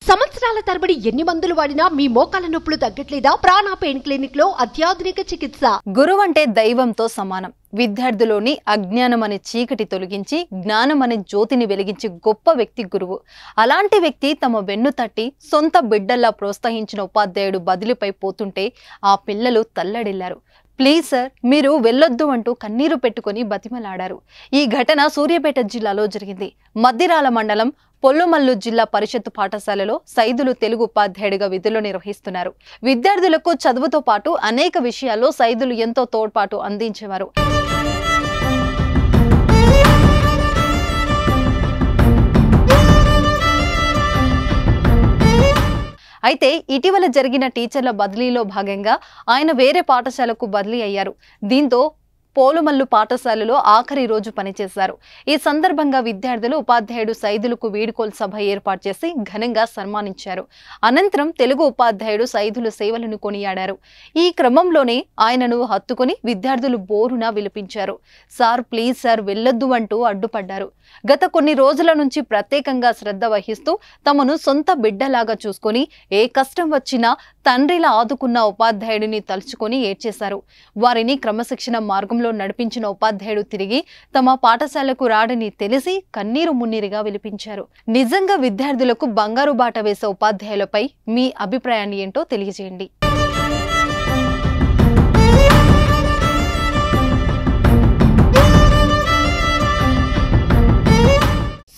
సంవత్సరాల తరబడి ఎన్ని మందులు వాడినా మీ మోకాల నొప్పులు తగ్గట్లేదా? ప్రాణ పెయిన్ క్లినిక్ లో అత్యాధునిక చికిత్స. గురువు అంటే దైవంతో సమానం. విద్యార్థులోని అజ్ఞానం అనే చీకటి తొలగించి జ్ఞానం అనే జ్యోతిని వెలిగించే గొప్ప వ్యక్తి గురువు. అలాంటి వ్యక్తి తమ వెన్ను తట్టి సొంత బిడ్డల్లా ప్రోత్సహించిన ఉపాధ్యాయుడు బదిలీపై పోతుంటే ఆ పిల్లలు తల్లడిల్లారు. ప్లీజ్ సార్, మీరు వెళ్ళొద్దు అంటూ కన్నీరు పెట్టుకుని బతిమలాడారు. ఈ ఘటన సూర్యాపేట జిల్లాలో జరిగింది. మద్దిరాల మండలం పొల్లుమల్లు జిల్లా పరిషత్ పాఠశాలలో సైదులు తెలుగు ఉపాధ్యాయుడిగా విధులు నిర్వహిస్తున్నారు. విద్యార్థులకు చదువుతో పాటు అనేక విషయాల్లో సైదులు ఎంతో తోడ్పాటు అందించేవారు. అయితే ఇటీవల జరిగిన టీచర్ల బదిలీలో భాగంగా ఆయన వేరే పాఠశాలకు బదిలీ అయ్యారు. దీంతో పోలుమల్లు పాఠశాలలో ఆఖరి రోజు పనిచేశారు. ఈ సందర్భంగా విద్యార్థులు ఉపాధ్యాయుడు సైదులకు వీడ్కోలు సభ ఏర్పాటు చేసి ఘనంగా సన్మానించారు. అనంతరం తెలుగు ఉపాధ్యాయుడు సైదులు సేవలను కొనియాడారు. ఈ క్రమంలోనే ఆయనను హత్తుకుని విద్యార్థులు బోరున విలిపించారు. సార్, ప్లీజ్ సార్, వెళ్ళొద్దు అంటూ అడ్డుపడ్డారు. గత కొన్ని రోజుల నుంచి ప్రత్యేకంగా శ్రద్ధ వహిస్తూ తమను సొంత బిడ్డలాగా చూసుకొని ఏ కష్టం వచ్చినా తండ్రిలా ఆదుకున్న ఉపాధ్యాయుడిని తలుచుకొని ఏడ్చేశారు. వారిని క్రమశిక్షణ మార్గంలో నడిపించిన ఉపాధ్యాయుడు తిరిగి తమ పాఠశాలకు రాడని తెలిసి కన్నీరు మున్నీరుగా విలిపించారు. నిజంగా విద్యార్థులకు బంగారు బాట వేసే ఉపాధ్యాయులపై మీ అభిప్రాయాన్ని ఏంటో తెలియజేయండి.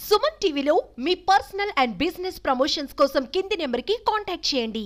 సుమన్ టీవీలో మీ పర్సనల్ అండ్ బిజినెస్ ప్రమోషన్స్ కోసం కింది నెంబర్కి కాంటాక్ట్ చేయండి.